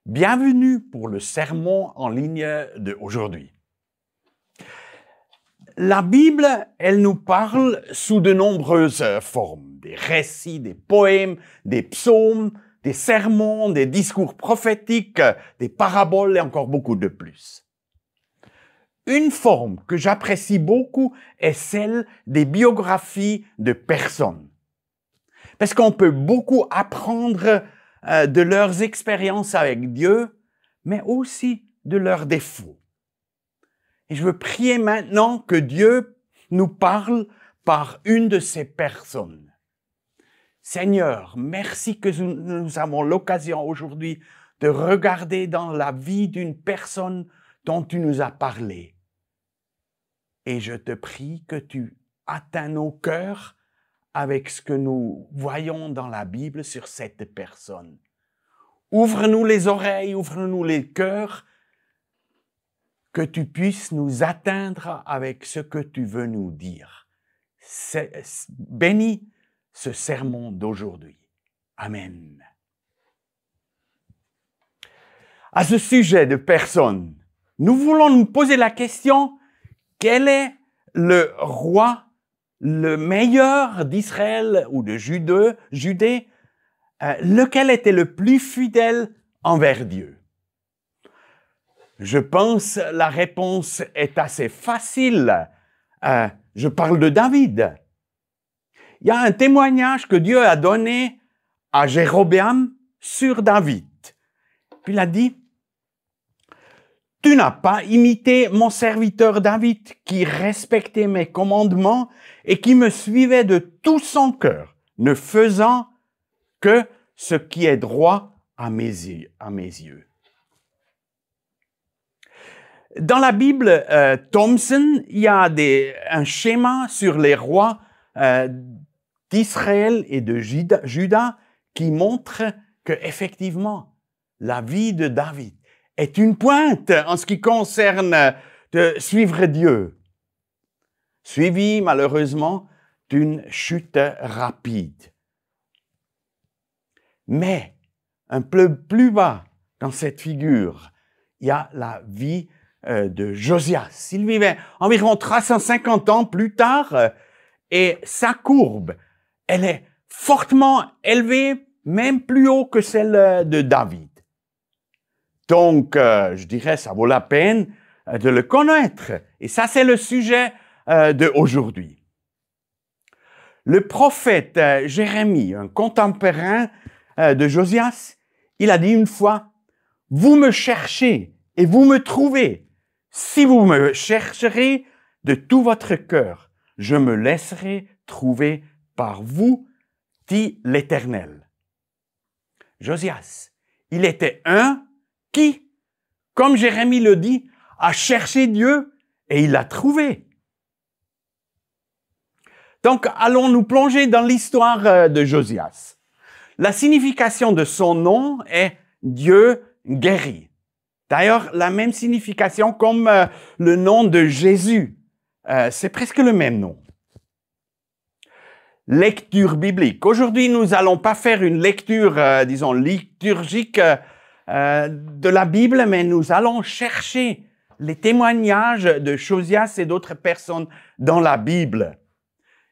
Bienvenue pour le sermon en ligne d'aujourd'hui. La Bible, elle nous parle sous de nombreuses formes. Des récits, des poèmes, des psaumes, des sermons, des discours prophétiques, des paraboles et encore beaucoup de plus. Une forme que j'apprécie beaucoup est celle des biographies de personnes. Parce qu'on peut beaucoup apprendre de leurs expériences avec Dieu, mais aussi de leurs défauts. Et je veux prier maintenant que Dieu nous parle par une de ces personnes. Seigneur, merci que nous avons l'occasion aujourd'hui de regarder dans la vie d'une personne dont tu nous as parlé. Et je te prie que tu atteins nos cœurs avec ce que nous voyons dans la Bible sur cette personne. Ouvre-nous les oreilles, ouvre-nous les cœurs, que tu puisses nous atteindre avec ce que tu veux nous dire. Bénis ce sermon d'aujourd'hui. Amen. À ce sujet de personne, nous voulons nous poser la question, quel est le roi le meilleur d'Israël ou de Judée, lequel était le plus fidèle envers Dieu? Je pense la réponse est assez facile. Je parle de David. Il y a un témoignage que Dieu a donné à Jéroboam sur David. Puis il a dit, « Tu n'as pas imité mon serviteur David qui respectait mes commandements et qui me suivait de tout son cœur, ne faisant que ce qui est droit à mes yeux. » Dans la Bible Thompson, il y a un schéma sur les rois d'Israël et de Juda qui montre que effectivement la vie de David est une pointe en ce qui concerne de suivre Dieu, suivi malheureusement d'une chute rapide. Mais un peu plus bas dans cette figure, il y a la vie de Josias. Il vivait environ 350 ans plus tard et sa courbe, elle est fortement élevée, même plus haut que celle de David. Donc, je dirais, ça vaut la peine de le connaître. Et ça, c'est le sujet d'aujourd'hui. Le prophète Jérémie, un contemporain de Josias, il a dit une fois, « Vous me cherchez et vous me trouvez. Si vous me chercherez de tout votre cœur, je me laisserai trouver par vous, dit l'Éternel. » Josias, il était un qui, comme Jérémie le dit, a cherché Dieu et il l'a trouvé. Donc, allons nous plonger dans l'histoire de Josias. La signification de son nom est « Dieu guérit ». D'ailleurs, la même signification comme le nom de Jésus. C'est presque le même nom. Lecture biblique. Aujourd'hui, nous n'allons pas faire une lecture, disons, liturgique de la Bible, mais nous allons chercher les témoignages de Josias et d'autres personnes dans la Bible.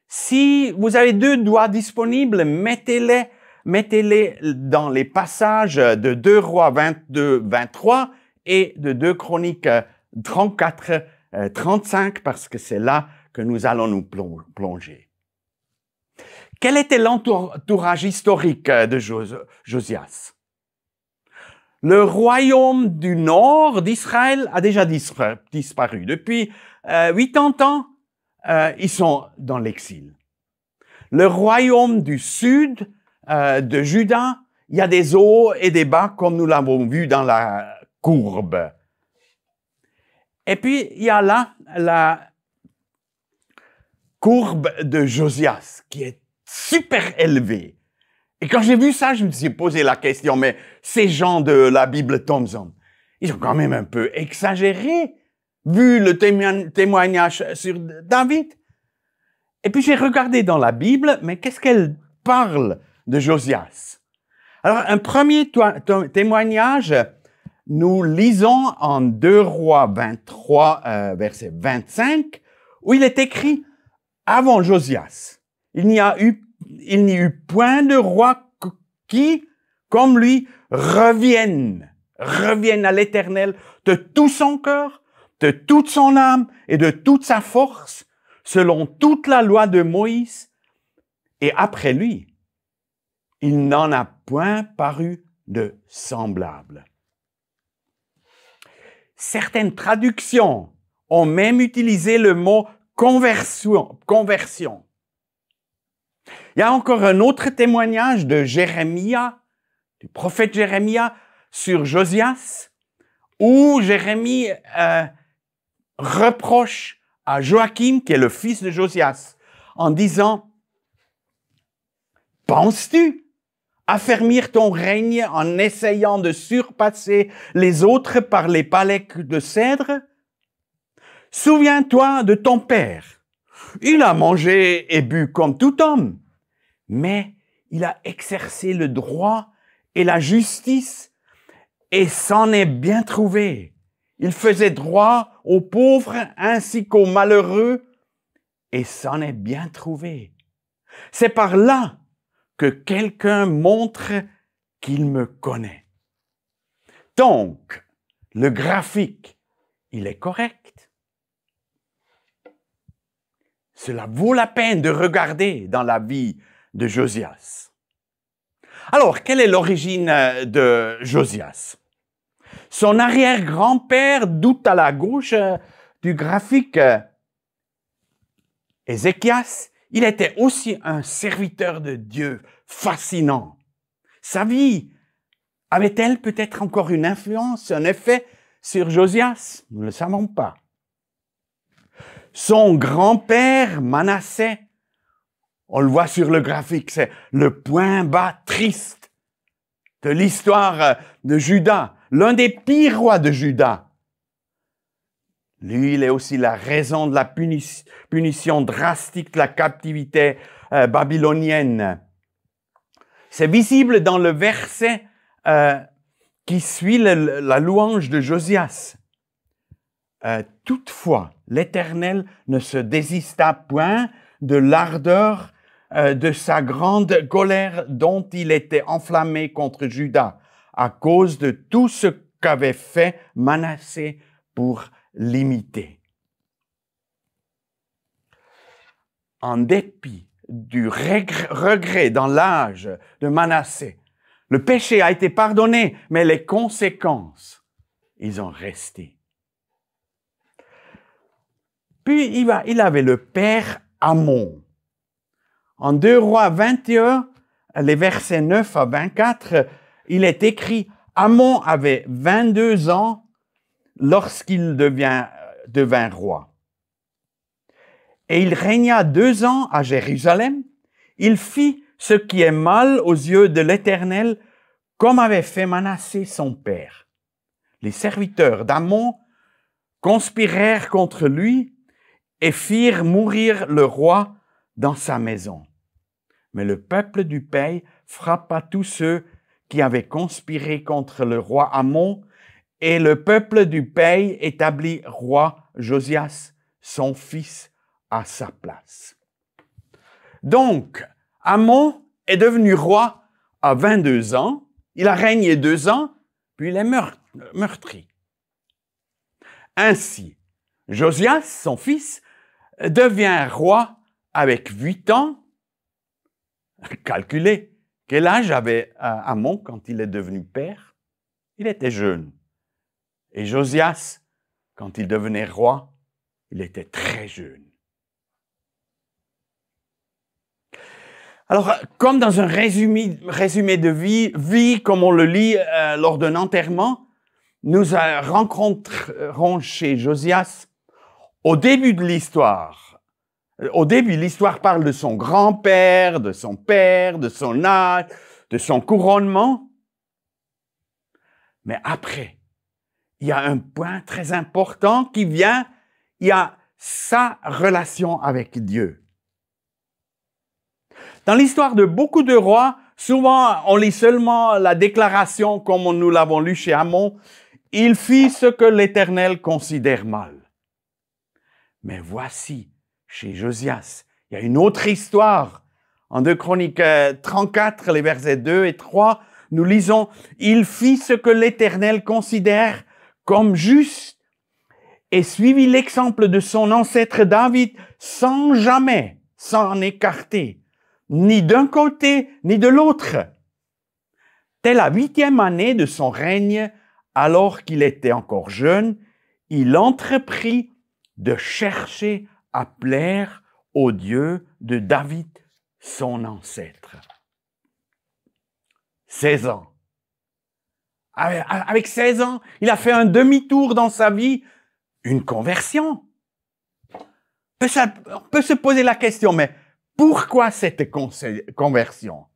Si vous avez 2 doigts disponibles, mettez-les dans les passages de 2 Rois 22, 23 et de 2 Chroniques 34, 35, parce que c'est là que nous allons nous plonger. Quel était l'entourage historique de Josias? Le royaume du nord d'Israël a déjà disparu. Depuis 80 ans, ils sont dans l'exil. Le royaume du sud de Juda, il y a des hauts et des bas comme nous l'avons vu dans la courbe. Et puis, il y a là la courbe de Josias qui est super élevée. Et quand j'ai vu ça, je me suis posé la question, mais ces gens de la Bible Thompson, ils ont quand même un peu exagéré, vu le témoignage sur David. Et puis j'ai regardé dans la Bible, mais qu'est-ce qu'elle parle de Josias? Alors, un premier témoignage nous lisons en 2 Rois 23, verset 25, où il est écrit « Avant Josias, il n'y eut point de roi qui, comme lui, revienne à l'Éternel de tout son cœur, de toute son âme et de toute sa force, selon toute la loi de Moïse. Et après lui, il n'en a point paru de semblable. » Certaines traductions ont même utilisé le mot conversion. Il y a encore un autre témoignage de Jérémie, du prophète Jérémie, sur Josias, où Jérémie reproche à Joachim, qui est le fils de Josias, en disant « Penses-tu affermir ton règne en essayant de surpasser les autres par les palais de cèdre? Souviens-toi de ton père. Il a mangé et bu comme tout homme, mais il a exercé le droit et la justice et s'en est bien trouvé. Il faisait droit aux pauvres ainsi qu'aux malheureux et s'en est bien trouvé. C'est par là que quelqu'un montre qu'il me connaît. » Donc, le graphique, il est correct. Cela vaut la peine de regarder dans la vie de Josias. Alors, quelle est l'origine de Josias? Son arrière-grand-père, tout à la gauche du graphique, Ézéchias, il était aussi un serviteur de Dieu fascinant. Sa vie avait-elle peut-être encore une influence, un effet sur Josias? Nous ne le savons pas. Son grand-père, Manassé, on le voit sur le graphique, c'est le point bas triste de l'histoire de Juda, l'un des pires rois de Juda. Lui, il est aussi la raison de la punition drastique de la captivité babylonienne. C'est visible dans le verset qui suit la louange de Josias. Toutefois, l'Éternel ne se désista point de l'ardeur de sa grande colère dont il était enflammé contre Juda à cause de tout ce qu'avait fait Manassé pour l'imiter. En dépit du regret dans l'âge de Manassé, le péché a été pardonné, mais les conséquences, ils ont resté. Puis, il avait le père Amon. En 2 Rois 21, les versets 9 à 24, il est écrit « Amon avait 22 ans lorsqu'il devint roi. Et il régna 2 ans à Jérusalem. Il fit ce qui est mal aux yeux de l'Éternel, comme avait fait Manassé son père. Les serviteurs d'Amon conspirèrent contre lui et firent mourir le roi dans sa maison. Mais le peuple du pays frappa tous ceux qui avaient conspiré contre le roi Amon, et le peuple du pays établit roi Josias, son fils, à sa place. Donc, Amon est devenu roi à 22 ans, il a régné 2 ans, puis il est meurtri. Ainsi, Josias, son fils, devient roi avec 8 ans. Calculez, quel âge avait Amon quand il est devenu père? Il était jeune. Et Josias, quand il devenait roi, il était très jeune. Alors, comme dans un résumé de vie, comme on le lit lors d'un enterrement, nous rencontrerons chez Josias, au début de l'histoire, l'histoire parle de son grand-père, de son père, de son âge, de son couronnement. Mais après, il y a un point très important qui vient, il y a sa relation avec Dieu. Dans l'histoire de beaucoup de rois, souvent on lit seulement la déclaration comme nous l'avons lu chez Amon. il fit ce que l'Éternel considère mal. Mais voici, chez Josias, il y a une autre histoire. En 2 Chroniques 34, les versets 2 et 3, nous lisons « Il fit ce que l'Éternel considère comme juste et suivit l'exemple de son ancêtre David sans jamais s'en écarter, ni d'un côté ni de l'autre. Dès la 8e année de son règne, alors qu'il était encore jeune, il entreprit de chercher à plaire au Dieu de David, son ancêtre. 16 ans. Avec 16 ans, il a fait un demi-tour dans sa vie, une conversion. On peut se poser la question, mais pourquoi cette conversion?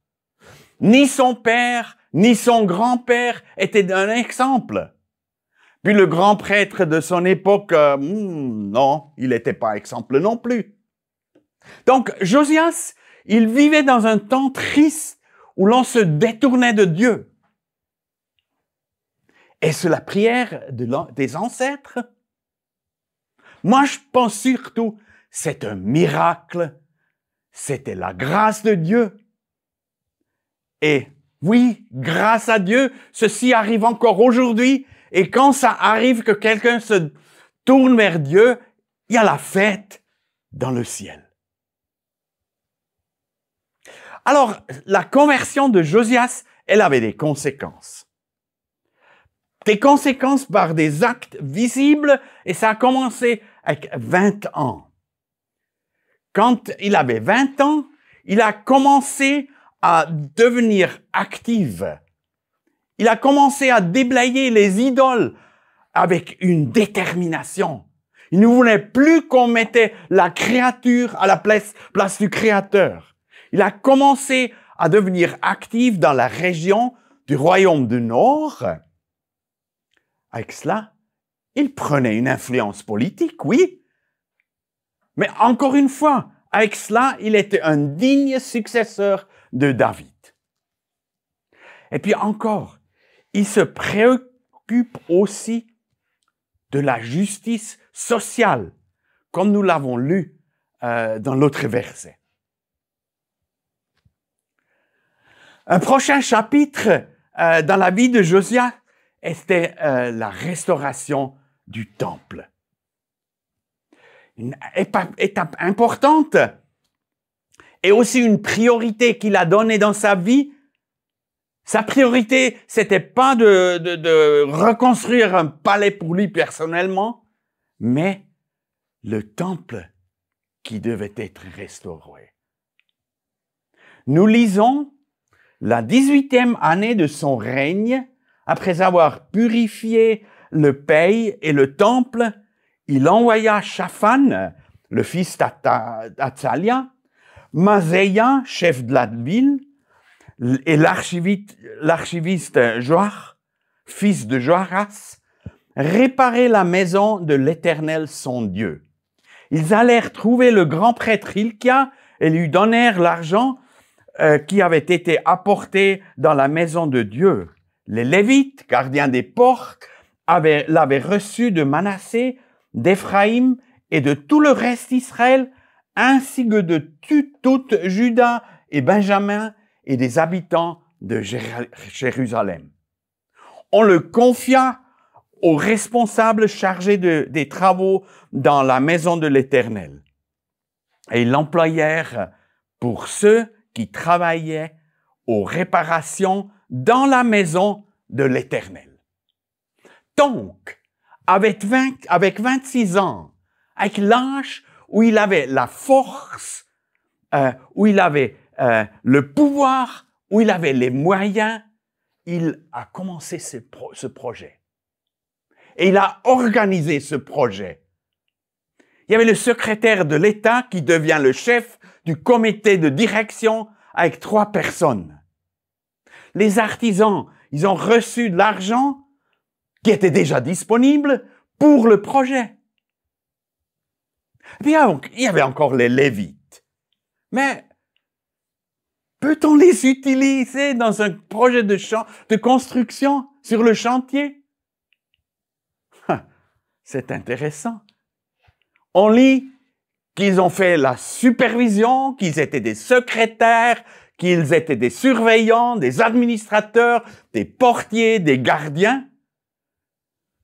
Ni son père, ni son grand-père étaient un exemple. Puis le grand prêtre de son époque, non, il n'était pas exemple non plus. Donc, Josias, il vivait dans un temps triste où l'on se détournait de Dieu. Est-ce la prière des ancêtres? Moi, je pense surtout, c'est un miracle. C'était la grâce de Dieu. Et oui, grâce à Dieu, ceci arrive encore aujourd'hui. Et quand ça arrive que quelqu'un se tourne vers Dieu, il y a la fête dans le ciel. Alors, la conversion de Josias, elle avait des conséquences. Des conséquences par des actes visibles, et ça a commencé avec 20 ans. Quand il avait 20 ans, il a commencé à devenir actif. Il a commencé à déblayer les idoles avec une détermination. Il ne voulait plus qu'on mettait la créature à la place du Créateur. Il a commencé à devenir actif dans la région du royaume du Nord. Avec cela, il prenait une influence politique, oui. Mais encore une fois, avec cela, il était un digne successeur de David. Et puis encore, il se préoccupe aussi de la justice sociale, comme nous l'avons lu dans l'autre verset. Un prochain chapitre dans la vie de Josias était la restauration du temple. Une étape importante et aussi une priorité qu'il a donnée dans sa vie. Sa priorité, c'était pas de reconstruire un palais pour lui personnellement, mais le temple qui devait être restauré. Nous lisons la 18e année de son règne, après avoir purifié le pays et le temple, il envoya Shaphan, le fils d'Athalia, Maséia, chef de la ville, et l'archiviste Joach, fils de Joachas, réparer la maison de l'Éternel son Dieu. Ils allèrent trouver le grand prêtre Hilkia et lui donnèrent l'argent qui avait été apporté dans la maison de Dieu. Les Lévites, gardiens des portes, l'avaient reçu de Manassé, d'Éphraïm et de tout le reste d'Israël, ainsi que de toute Juda et Benjamin et des habitants de Jérusalem. On le confia aux responsables chargés des travaux dans la maison de l'Éternel. Et ils l'employèrent pour ceux qui travaillaient aux réparations dans la maison de l'Éternel. Donc, avec 26 ans, avec l'âge où il avait la force, où il avait le pouvoir, où il avait les moyens, il a commencé ce projet. Et il a organisé ce projet. Il y avait le secrétaire de l'État qui devient le chef du comité de direction avec 3 personnes. Les artisans, ils ont reçu de l'argent qui était déjà disponible pour le projet. Et puis, il y avait encore les Lévites. Mais peut-on les utiliser dans un projet de construction sur le chantier? c'est intéressant. On lit qu'ils ont fait la supervision, qu'ils étaient des secrétaires, qu'ils étaient des surveillants, des administrateurs, des portiers, des gardiens.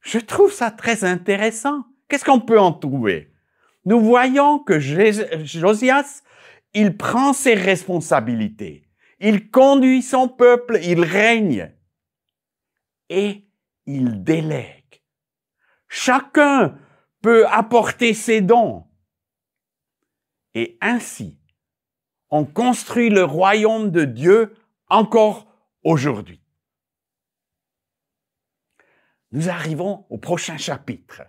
Je trouve ça très intéressant. Qu'est-ce qu'on peut en trouver? Nous voyons que Josias, il prend ses responsabilités. Il conduit son peuple, il règne. Et il délègue. Chacun peut apporter ses dons. Et ainsi, on construit le royaume de Dieu encore aujourd'hui. Nous arrivons au prochain chapitre.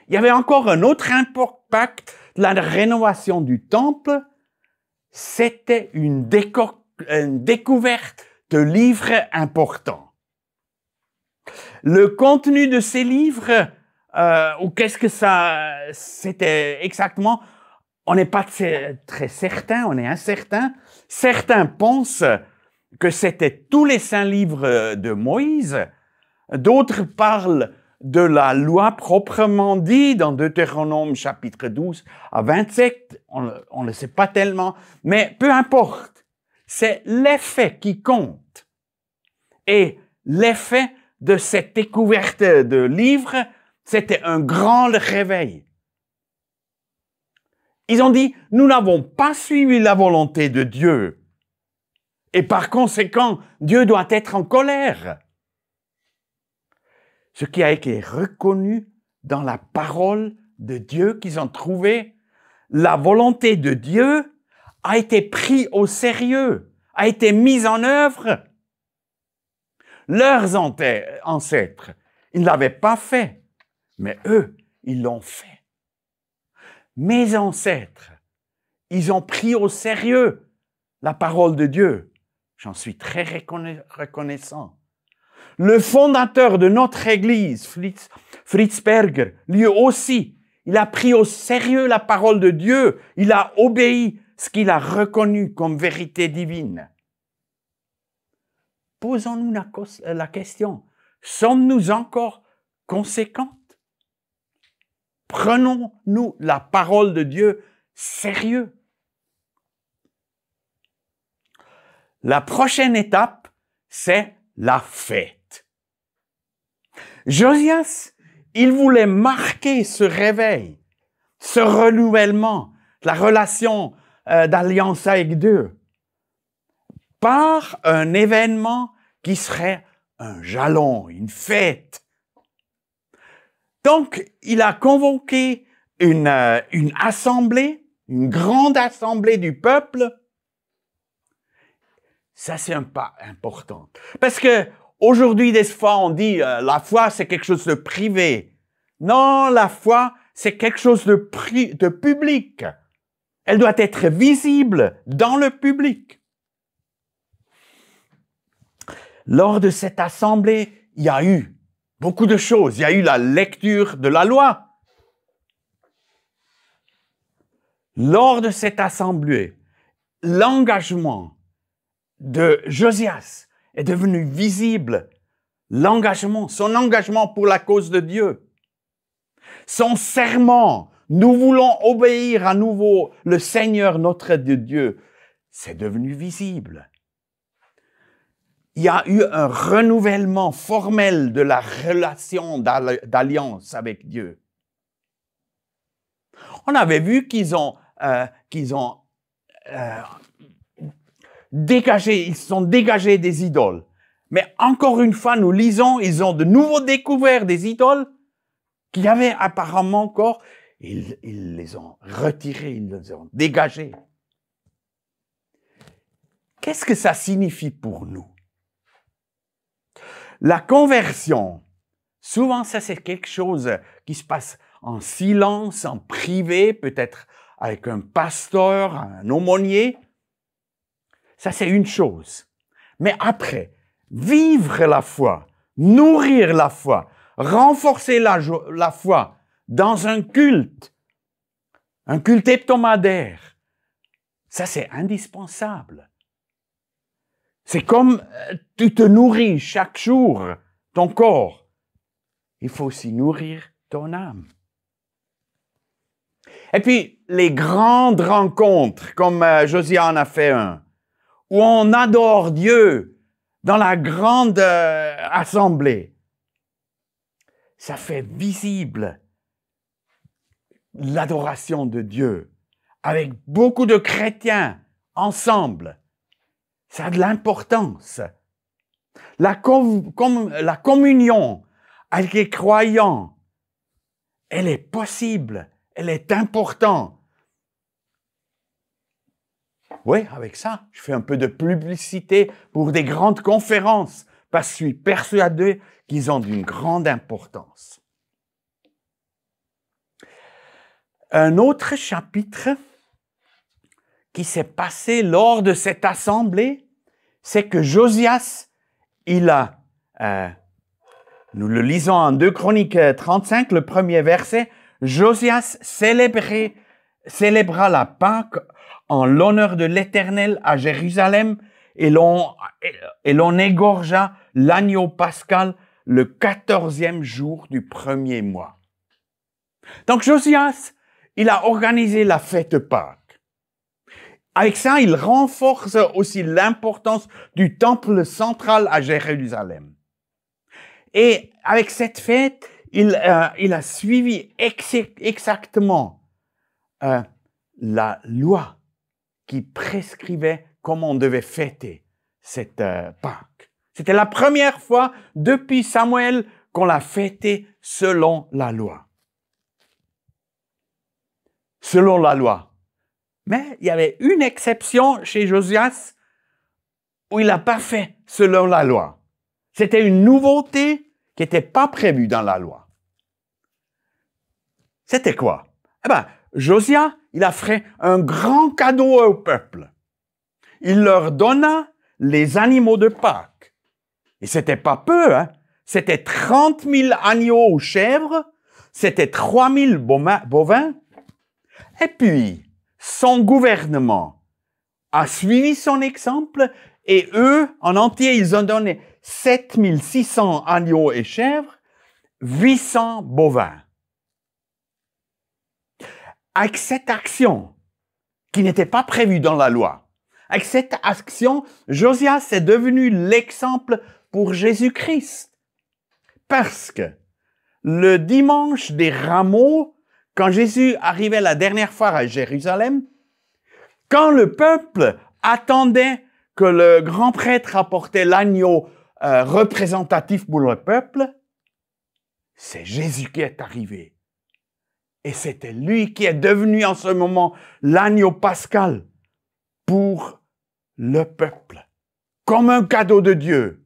Il y avait encore un autre impact de la rénovation du temple. C'était une découverte de livres importants. Le contenu de ces livres, ou qu'est-ce que c'était exactement, on n'est pas très certain, on est incertain. Certains pensent que c'était tous les 5 livres de Moïse. D'autres parlent de la loi proprement dit dans Deutéronome chapitre 12 à 27. On ne le sait pas tellement, mais peu importe. C'est l'effet qui compte. Et l'effet de cette découverte de livres, c'était un grand réveil. Ils ont dit, nous n'avons pas suivi la volonté de Dieu. Et par conséquent, Dieu doit être en colère. Ce qui a été reconnu dans la parole de Dieu qu'ils ont trouvé, la volonté de Dieu a été prise au sérieux, a été mise en œuvre. Leurs ancêtres, ils ne l'avaient pas fait, mais eux, ils l'ont fait. Mes ancêtres, ils ont pris au sérieux la parole de Dieu. J'en suis très reconnaissant. Le fondateur de notre Église, Fritz Berger, lui aussi, il a pris au sérieux la parole de Dieu. Il a obéi ce qu'il a reconnu comme vérité divine. Posons-nous la question, sommes-nous encore conséquents? Prenons-nous la parole de Dieu sérieux? La prochaine étape, c'est la fête. Josias, il voulait marquer ce réveil, ce renouvellement, la relation d'alliance avec Dieu, par un événement qui serait un jalon, une fête. Donc, il a convoqué une assemblée, une grande assemblée du peuple. Ça, c'est un pas important. Parce que aujourd'hui, des fois, on dit la foi, c'est quelque chose de privé. Non, la foi, c'est quelque chose de public. Elle doit être visible dans le public. Lors de cette assemblée, il y a eu beaucoup de choses. Il y a eu la lecture de la loi. Lors de cette assemblée, l'engagement de Josias est devenu visible. Son engagement pour la cause de Dieu. Son serment, nous voulons obéir à nouveau le Seigneur notre Dieu, c'est devenu visible. Il y a eu un renouvellement formel de la relation d'alliance avec Dieu. On avait vu qu'ils ont ils sont dégagés des idoles. Mais encore une fois, nous lisons, ils ont de nouveau découvert des idoles qu'il y avait apparemment encore. Ils les ont retirés, ils les ont dégagés. Qu'est-ce que ça signifie pour nous? La conversion, souvent ça c'est quelque chose qui se passe en silence, en privé, peut-être avec un pasteur, un aumônier. Ça c'est une chose. Mais après, vivre la foi, nourrir la foi, renforcer la foi dans un culte hebdomadaire, ça c'est indispensable. C'est comme tu te nourris chaque jour ton corps. Il faut aussi nourrir ton âme. Et puis, les grandes rencontres, comme Josias en a fait un, où on adore Dieu dans la grande assemblée, ça fait visible l'adoration de Dieu avec beaucoup de chrétiens ensemble. Ça a de l'importance. La communion avec les croyants, elle est possible, elle est importante. Oui, avec ça, je fais un peu de publicité pour des grandes conférences, parce que je suis persuadé qu'ils ont d'une grande importance. Un autre chapitre qui s'est passé lors de cette assemblée, c'est que Josias, nous le lisons en 2 Chroniques 35, le premier verset, Josias célébra la Pâque en l'honneur de l'Éternel à Jérusalem et l'on égorgea l'agneau pascal le 14e jour du premier mois. Donc Josias, il a organisé la fête Pâques. Avec ça, il renforce aussi l'importance du temple central à Jérusalem. Et avec cette fête, il a suivi exactement la loi qui prescrivait comment on devait fêter cette Pâque. C'était la première fois depuis Samuel qu'on l'a fêté selon la loi. Selon la loi. Mais il y avait une exception chez Josias où il n'a pas fait selon la loi. C'était une nouveauté qui n'était pas prévue dans la loi. C'était quoi? Eh bien, Josias, il a fait un grand cadeau au peuple. Il leur donna les animaux de Pâques. Et c'était pas peu, hein? C'était 30 000 agneaux ou chèvres, c'était 3 000 bovins. Et puis, son gouvernement a suivi son exemple et eux, en entier, ils ont donné 7 600 agneaux et chèvres, 800 bovins. Avec cette action, qui n'était pas prévue dans la loi, avec cette action, Josias est devenu l'exemple pour Jésus-Christ. Parce que le dimanche des Rameaux, quand Jésus arrivait la dernière fois à Jérusalem, quand le peuple attendait que le grand prêtre apportait l'agneau représentatif pour le peuple, c'est Jésus qui est arrivé. Et c'était lui qui est devenu en ce moment l'agneau pascal pour le peuple, comme un cadeau de Dieu.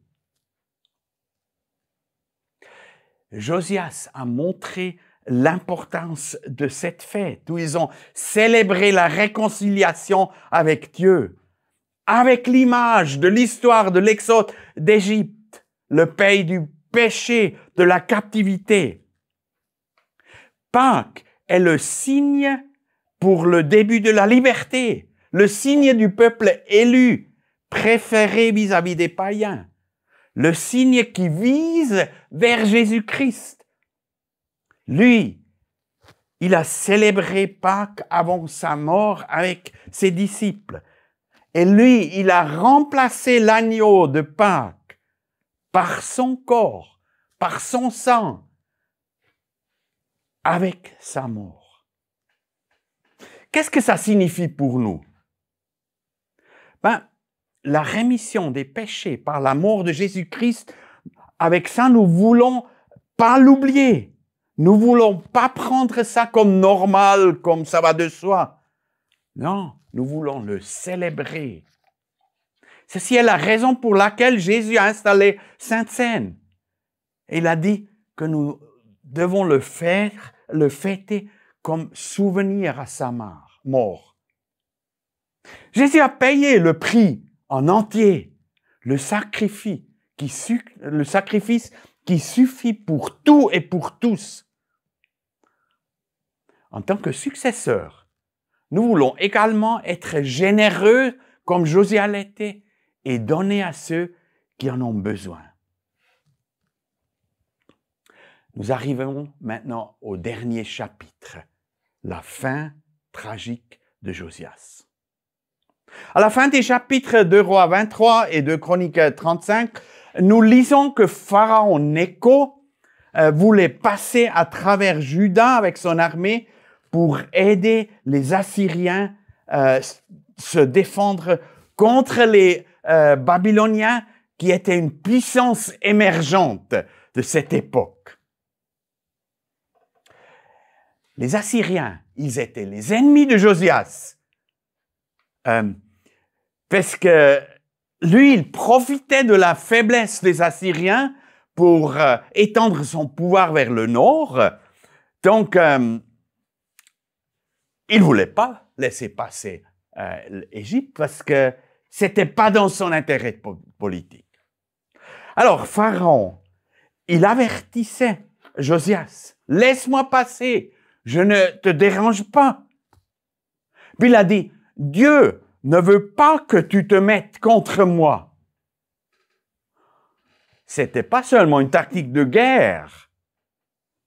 Josias a montré l'importance de cette fête où ils ont célébré la réconciliation avec Dieu, avec l'image de l'histoire de l'exode d'Égypte, le pays du péché, de la captivité. Pâques est le signe pour le début de la liberté, le signe du peuple élu, préféré vis-à-vis des païens, le signe qui vise vers Jésus-Christ. Lui, il a célébré Pâques avant sa mort avec ses disciples. Et lui, il a remplacé l'agneau de Pâques par son corps, par son sang, avec sa mort. Qu'est-ce que ça signifie pour nous? La rémission des péchés par la mort de Jésus-Christ, avec ça, nous voulons pas l'oublier. Nous voulons pas prendre ça comme normal, comme ça va de soi. Non, nous voulons le célébrer. Ceci est la raison pour laquelle Jésus a installé Sainte-Seine. Il a dit que nous devons le fêter comme souvenir à sa mort. Jésus a payé le prix en entier, le sacrifice qui suffit pour tout et pour tous. En tant que successeur, nous voulons également être généreux comme Josias l'était et donner à ceux qui en ont besoin. Nous arrivons maintenant au dernier chapitre, la fin tragique de Josias. À la fin des chapitres de Rois 23 et de Chroniques 35, nous lisons que Pharaon Nécho voulait passer à travers Juda avec son armée pour aider les Assyriens se défendre contre les Babyloniens qui étaient une puissance émergente de cette époque. Les Assyriens, ils étaient les ennemis de Josias. Parce que lui, il profitait de la faiblesse des Assyriens pour étendre son pouvoir vers le nord. Donc, il ne voulait pas laisser passer l'Égypte parce que ce n'était pas dans son intérêt politique. Alors, Pharaon, il avertissait Josias, « Laisse-moi passer, je ne te dérange pas. » Puis il a dit, « Dieu ne veut pas que tu te mettes contre moi. » C'était pas seulement une tactique de guerre,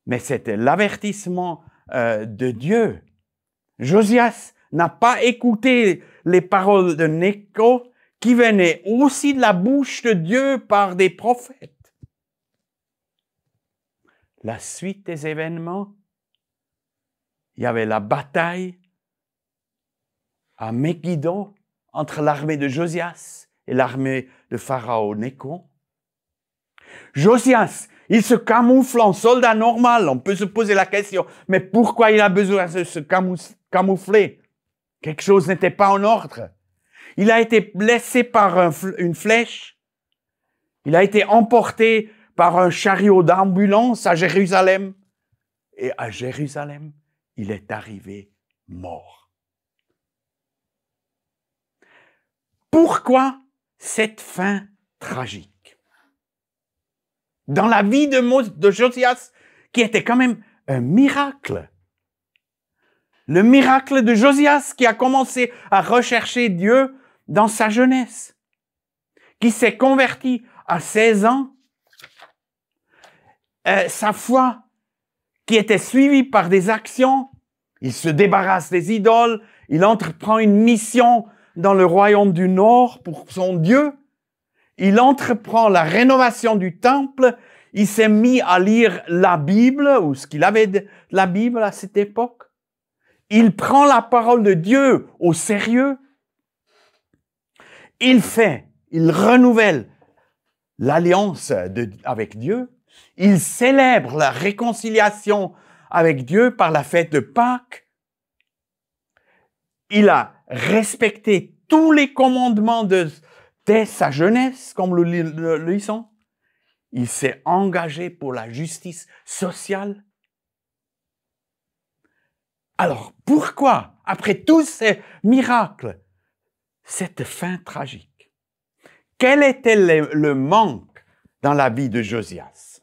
mais c'était l'avertissement de Dieu. Josias n'a pas écouté les paroles de Nécho qui venaient aussi de la bouche de Dieu par des prophètes. La suite des événements, il y avait la bataille à Megiddo entre l'armée de Josias et l'armée de Pharaon Nécho. Josias, il se camoufle en soldat normal. On peut se poser la question, mais pourquoi il a besoin de se camoufler? Quelque chose n'était pas en ordre. Il a été blessé par une flèche. Il a été emporté par un chariot d'ambulance à Jérusalem. Et à Jérusalem, il est arrivé mort. Pourquoi cette fin tragique? Dans la vie de Josias, qui était quand même un miracle. Le miracle de Josias qui a commencé à rechercher Dieu dans sa jeunesse, qui s'est converti à 16 ans, sa foi qui était suivie par des actions, il se débarrasse des idoles, il entreprend une mission dans le royaume du Nord pour son Dieu, il entreprend la rénovation du temple, il s'est mis à lire la Bible, ou ce qu'il avait de la Bible à cette époque. Il prend la parole de Dieu au sérieux. Il renouvelle l'alliance avec Dieu. Il célèbre la réconciliation avec Dieu par la fête de Pâques. Il a respecté tous les commandements dès sa jeunesse, comme le lisons. Il s'est engagé pour la justice sociale. Alors, pourquoi, après tous ces miracles, cette fin tragique? Quel était le manque dans la vie de Josias?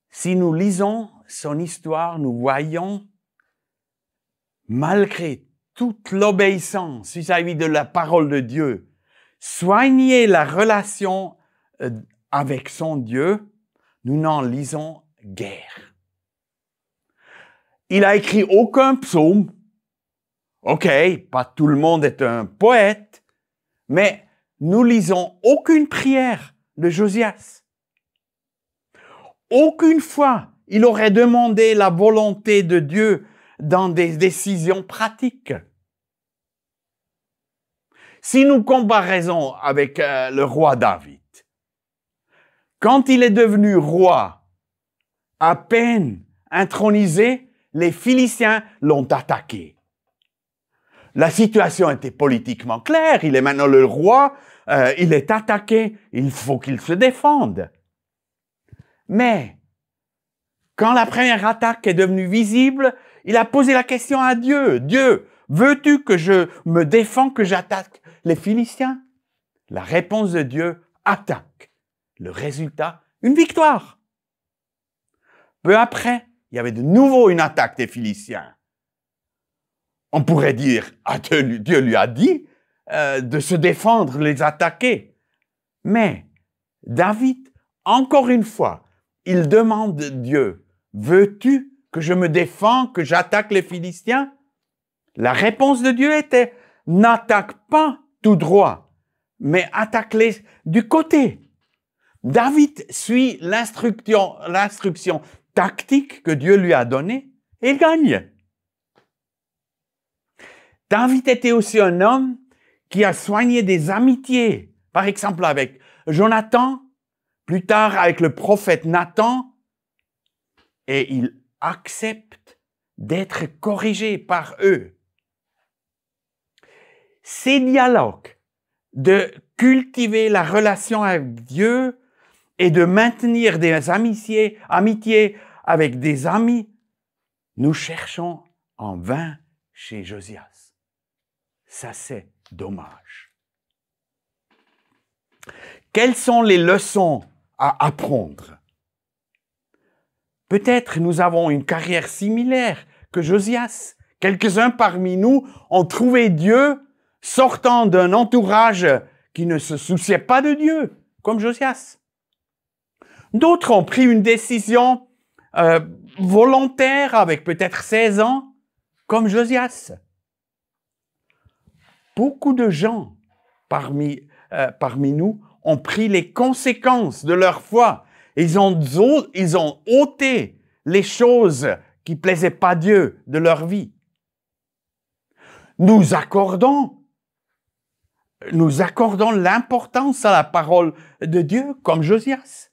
Si nous lisons son histoire, nous voyons, malgré toute l'obéissance vis-à-vis de la parole de Dieu, soigner la relation avec son Dieu, nous n'en lisons guère. Il a écrit aucun psaume. OK, pas tout le monde est un poète, mais nous lisons aucune prière de Josias. Aucune fois, il aurait demandé la volonté de Dieu dans des décisions pratiques. Si nous comparons avec le roi David, quand il est devenu roi, à peine intronisé, les Philistins l'ont attaqué. La situation était politiquement claire, il est maintenant le roi, il est attaqué, il faut qu'il se défende. Mais, quand la première attaque est devenue visible, il a posé la question à Dieu. « Dieu, veux-tu que je me défende, que j'attaque les Philistins ?» La réponse de Dieu, attaque. Le résultat, une victoire. Peu après, il y avait de nouveau une attaque des Philistins. On pourrait dire, Dieu lui a dit de se défendre, les attaquer. Mais David, encore une fois, il demande à Dieu, « Veux-tu que je me défende, que j'attaque les Philistins ?» La réponse de Dieu était, « N'attaque pas tout droit, mais attaque-les du côté. » David suit l'instruction tactique que Dieu lui a donnée et il gagne. David était aussi un homme qui a soigné des amitiés, par exemple avec Jonathan, plus tard avec le prophète Nathan, et il accepte d'être corrigé par eux. Ces dialogues de cultiver la relation avec Dieu et de maintenir des amitiés avec des amis, nous cherchons en vain chez Josias. Ça, c'est dommage. Quelles sont les leçons à apprendre? Peut-être nous avons une carrière similaire que Josias. Quelques-uns parmi nous ont trouvé Dieu sortant d'un entourage qui ne se souciait pas de Dieu, comme Josias. D'autres ont pris une décision volontaire avec peut-être 16 ans, comme Josias. Beaucoup de gens parmi nous ont pris les conséquences de leur foi. Ils ont ôté les choses qui ne plaisaient pas à Dieu de leur vie. Nous accordons l'importance à la parole de Dieu, comme Josias.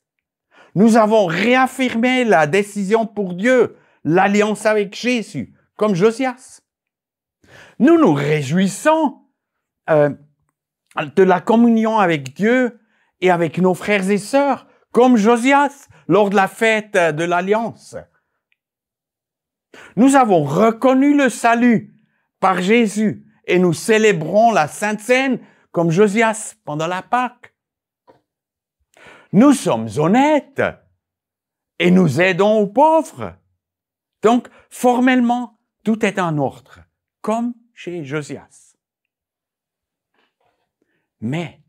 Nous avons réaffirmé la décision pour Dieu, l'alliance avec Jésus, comme Josias. Nous nous réjouissons de la communion avec Dieu et avec nos frères et sœurs, comme Josias, lors de la fête de l'Alliance. Nous avons reconnu le salut par Jésus et nous célébrons la Sainte Seine comme Josias pendant la Pâque. Nous sommes honnêtes et nous aidons aux pauvres. Donc, formellement, tout est en ordre, comme chez Josias. Mais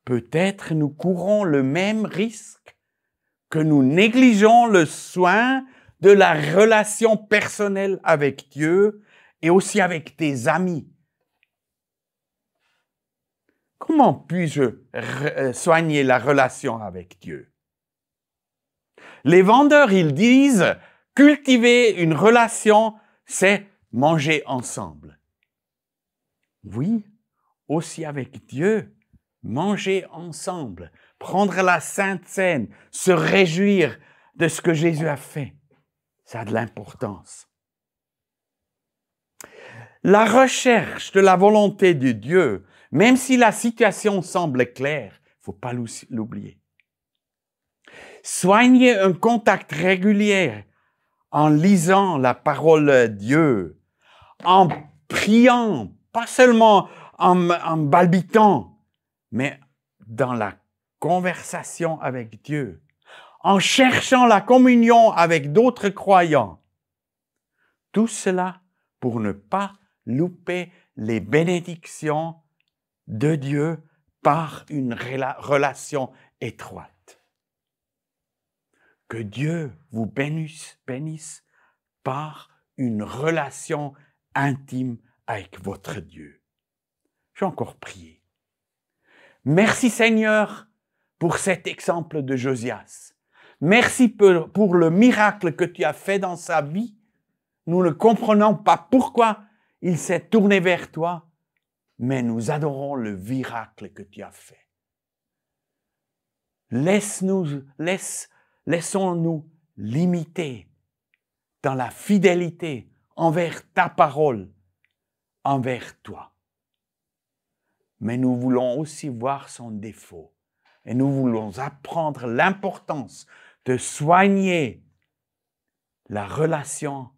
peut-être nous courons le même risque que nous négligeons le soin de la relation personnelle avec Dieu et aussi avec tes amis. Comment puis-je soigner la relation avec Dieu? Les vendeurs, ils disent, cultiver une relation, c'est manger ensemble. Oui, aussi avec Dieu, manger ensemble, prendre la Sainte Seine, se réjouir de ce que Jésus a fait. Ça a de l'importance. La recherche de la volonté de Dieu, même si la situation semble claire, il ne faut pas l'oublier. Soigner un contact régulier en lisant la parole de Dieu, en priant, pas seulement en balbutiant, mais dans la conversation avec Dieu, en cherchant la communion avec d'autres croyants. Tout cela pour ne pas louper les bénédictions de Dieu par une relation étroite. Que Dieu vous bénisse par une relation intime avec votre Dieu. Je vais encore prier. Merci Seigneur pour cet exemple de Josias. Merci pour le miracle que tu as fait dans sa vie. Nous ne comprenons pas pourquoi il s'est tourné vers toi, mais nous adorons le miracle que tu as fait. Laissons-nous limiter dans la fidélité envers ta parole, envers toi. Mais nous voulons aussi voir son défaut et nous voulons apprendre l'importance de soigner la relation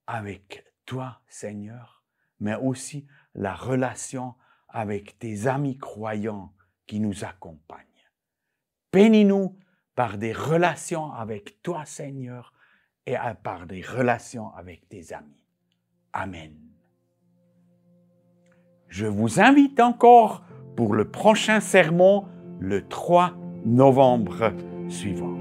avec toi, Seigneur, mais aussi la relation avec tes amis croyants qui nous accompagnent. Bénis-nous par des relations avec toi, Seigneur, et par des relations avec tes amis. Amen. Je vous invite encore pour le prochain sermon, le 3 novembre suivant.